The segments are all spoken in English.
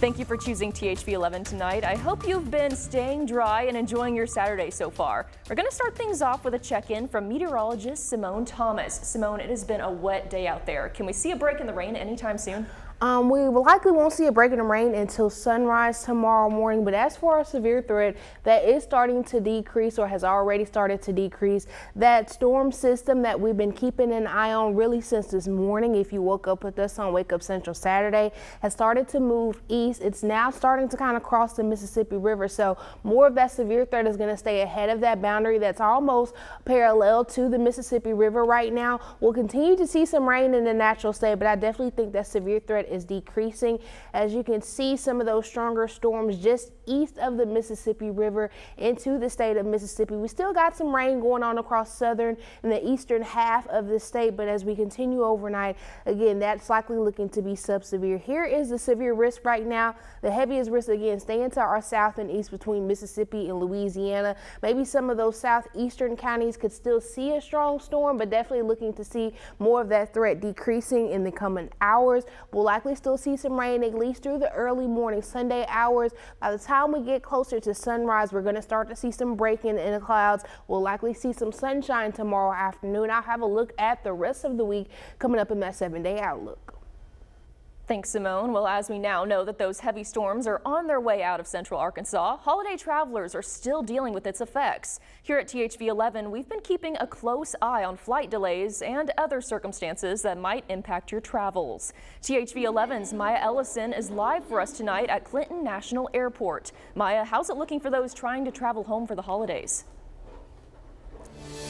Thank you for choosing THV 11 tonight. I hope you've been staying dry and enjoying your Saturday so far. We're going to start things off with a check-in from meteorologist Simone Thomas. Simone, it has been a wet day out there. Can we see a break in the rain anytime soon? We likely won't see a break in the rain until sunrise tomorrow morning, but as for our severe threat, that is starting to decrease or has already started to decrease. That storm system that we've been keeping an eye on really since this morning, if you woke up with us on Wake Up Central Saturday, has started to move east. It's now starting to kind of cross the Mississippi River, so more of that severe threat is going to stay ahead of that boundary that's almost parallel to the Mississippi River right now. We'll continue to see some rain in the natural state, but I definitely think that severe threat is decreasing. As you can see, some of those stronger storms just east of the Mississippi River into the state of Mississippi. We still got some rain going on across southern and the eastern half of the state, but as we continue overnight, again, that's likely looking to be sub-severe. Here is the severe risk right now. The heaviest risk, again, staying to our south and east between Mississippi and Louisiana. Maybe some of those southeastern counties could still see a strong storm, but definitely looking to see more of that threat decreasing in the coming hours. We'll likely still see some rain at least through the early morning Sunday hours. By the time we get closer to sunrise, we're going to start to see some breaking in the clouds. We'll likely see some sunshine tomorrow afternoon. I'll have a look at the rest of the week coming up in that 7-day outlook. Thanks, Simone. Well, as we now know that those heavy storms are on their way out of central Arkansas, holiday travelers are still dealing with its effects. Here at THV 11, we've been keeping a close eye on flight delays and other circumstances that might impact your travels. THV 11's Maya Ellison is live for us tonight at Clinton National Airport. Maya, how's it looking for those trying to travel home for the holidays?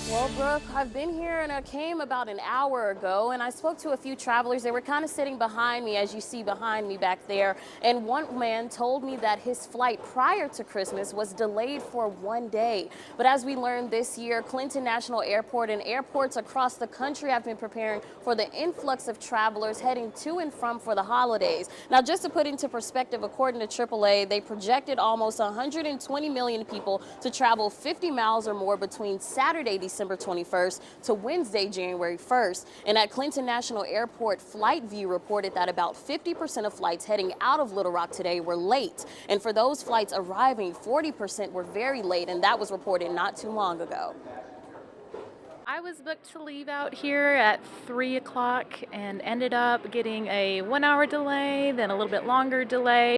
Well, Brooke, I've been here and I came about an hour ago and I spoke to a few travelers. They were kind of sitting behind me, as you see behind me back there. And one man told me that his flight prior to Christmas was delayed for 1 day. But as we learned this year, Clinton National Airport and airports across the country have been preparing for the influx of travelers heading to and from for the holidays. Now, just to put into perspective, according to AAA, they projected almost 120 million people to travel 50 miles or more between Saturday, December 21st to Wednesday, January 1st. And at Clinton National Airport, Flight View reported that about 50% of flights heading out of Little Rock today were late. And for those flights arriving, 40% were very late, and that was reported not too long ago. I was booked to leave out here at 3 o'clock and ended up getting a 1-hour delay, then a little bit longer delay.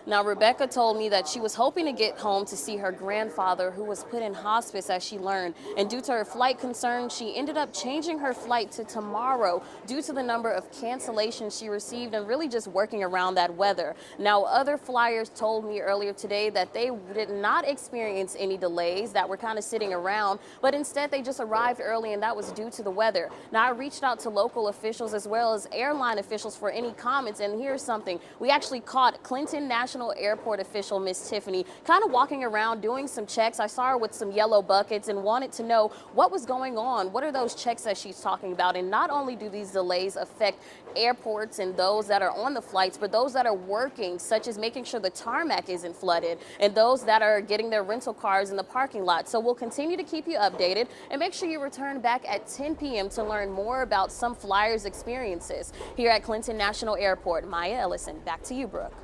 Now, Rebecca told me that she was hoping to get home to see her grandfather, who was put in hospice, as she learned. And due to her flight concerns, she ended up changing her flight to tomorrow due to the number of cancellations she received and really just working around that weather. Now, other flyers told me earlier today that they did not experience any delays that were kind of sitting around, but instead they just arrived early, and that was due to the weather. Now, I reached out to local officials as well as airline officials for any comments, and here's something. We actually caught Clinton National Airport official Miss Tiffany kind of walking around doing some checks. I saw her with some yellow buckets and wanted to know what was going on. What are those checks that she's talking about? And not only do these delays affect airports and those that are on the flights, but those that are working, such as making sure the tarmac isn't flooded, and those that are getting their rental cars in the parking lot. So we'll continue to keep you updated, and make sure you return back at 10 p.m. to learn more about some flyers' experiences. Here at Clinton National Airport, Maya Ellison, back to you, Brooke.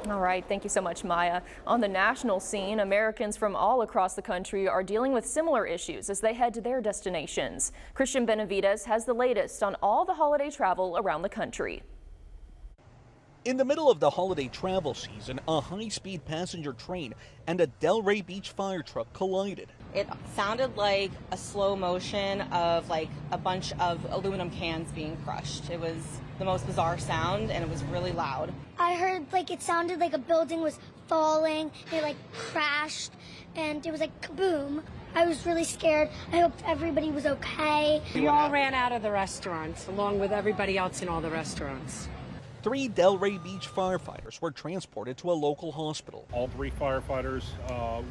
All right, thank you so much, Maya. On the national scene, Americans from all across the country are dealing with similar issues as they head to their destinations. Christian Benavides has the latest on all the holiday travel around the country. In the middle of the holiday travel season, a high-speed passenger train and a Delray Beach fire truck collided. It sounded like a slow motion of like a bunch of aluminum cans being crushed. It was the most bizarre sound, and it was really loud. I heard it sounded like a building was falling. It crashed, and it was like kaboom. I was really scared. I hoped everybody was okay. We all ran out of the restaurants along with everybody else in all the restaurants. 3 Delray Beach firefighters were transported to a local hospital. All 3 firefighters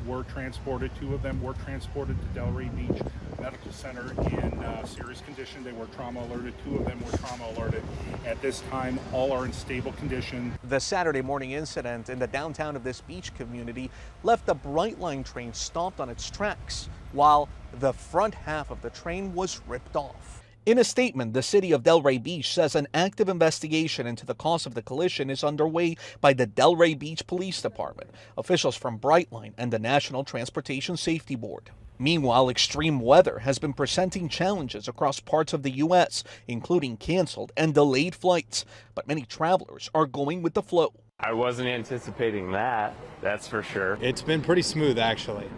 were transported. 2 of them were transported to Delray Beach Medical Center in serious condition. They were trauma alerted. 2 of them were trauma alerted. At this time, all are in stable condition. The Saturday morning incident in the downtown of this beach community left the Brightline train stopped on its tracks, while the front half of the train was ripped off. In a statement, the city of Delray Beach says an active investigation into the cause of the collision is underway by the Delray Beach Police Department, officials from Brightline, and the National Transportation Safety Board. Meanwhile, extreme weather has been presenting challenges across parts of the U.S., including canceled and delayed flights, but many travelers are going with the flow. I wasn't anticipating that, that's for sure. It's been pretty smooth, actually.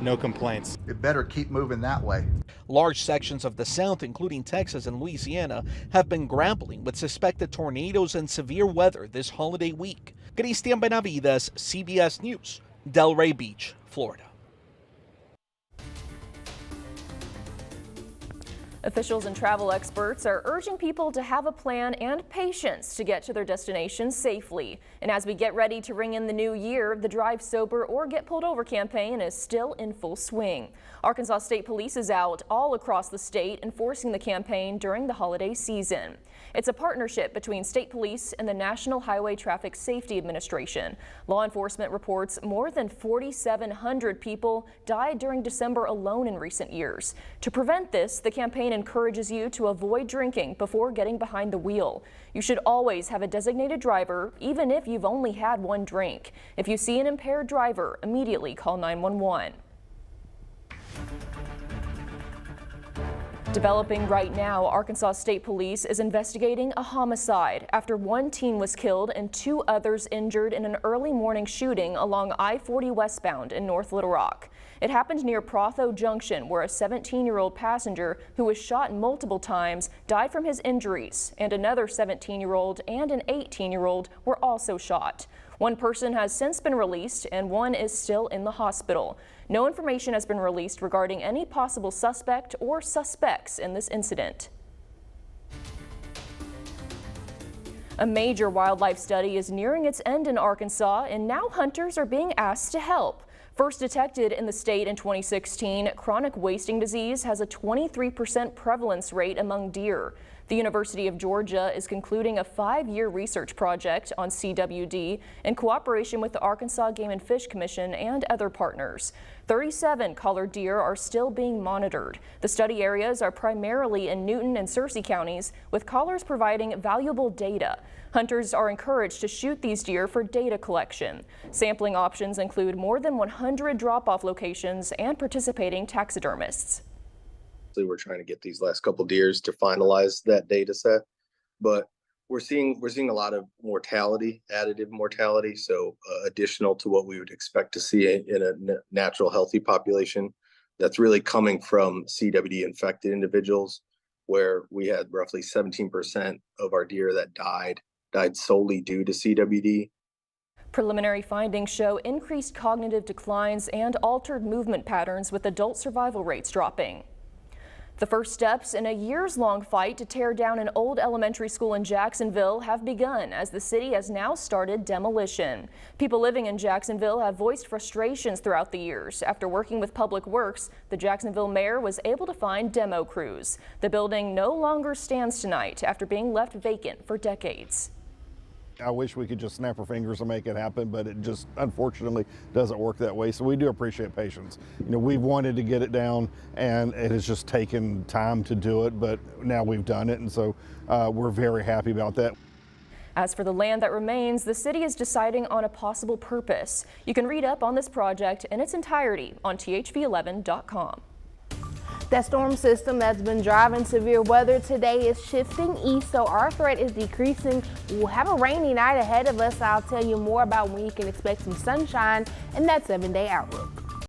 No complaints. It better keep moving that way. Large sections of the South, including Texas and Louisiana, have been grappling with suspected tornadoes and severe weather this holiday week. Cristian Benavides, CBS News, Delray Beach, Florida. Officials and travel experts are urging people to have a plan and patience to get to their destinations safely. And as we get ready to ring in the new year, the Drive Sober or Get Pulled Over campaign is still in full swing. Arkansas State Police is out all across the state enforcing the campaign during the holiday season. It's a partnership between state police and the National Highway Traffic Safety Administration. Law enforcement reports more than 4,700 people died during December alone in recent years. To prevent this, the campaign encourages you to avoid drinking before getting behind the wheel. You should always have a designated driver, even if you've only had one drink. If you see an impaired driver, immediately call 911. Developing right now, Arkansas State Police is investigating a homicide after one teen was killed and 2 others injured in an early morning shooting along I-40 westbound in North Little Rock. It happened near Protho Junction, where a 17-year-old passenger who was shot multiple times died from his injuries, and another 17-year-old and an 18-year-old were also shot. One person has since been released and one is still in the hospital. No information has been released regarding any possible suspect or suspects in this incident. A major wildlife study is nearing its end in Arkansas, and now hunters are being asked to help. First detected in the state in 2016, chronic wasting disease has a 23% prevalence rate among deer. The University of Georgia is concluding a 5-year research project on CWD in cooperation with the Arkansas Game and Fish Commission and other partners. 37 collared deer are still being monitored. The study areas are primarily in Newton and Searcy counties, with collars providing valuable data. Hunters are encouraged to shoot these deer for data collection. Sampling options include more than 100 drop-off locations and participating taxidermists. We're trying to get these last couple deers to finalize that data set, but we're seeing a lot of mortality, additive mortality, so additional to what we would expect to see in a natural healthy population. That's really coming from CWD infected individuals, where we had roughly 17% of our deer that died solely due to CWD. Preliminary findings show increased cognitive declines and altered movement patterns, with adult survival rates dropping. The first steps in a years-long fight to tear down an old elementary school in Jacksonville have begun, as the city has now started demolition. People living in Jacksonville have voiced frustrations throughout the years. After working with Public Works, the Jacksonville mayor was able to find demo crews. The building no longer stands tonight after being left vacant for decades. I wish we could just snap our fingers and make it happen, but it just unfortunately doesn't work that way. So we do appreciate patience. You know, we've wanted to get it down, and it has just taken time to do it, but now we've done it, and so we're very happy about that. As for the land that remains, the city is deciding on a possible purpose. You can read up on this project in its entirety on thv11.com. That storm system that's been driving severe weather today is shifting east, so our threat is decreasing. We'll have a rainy night ahead of us. I'll tell you more about when you can expect some sunshine in that 7-day outlook.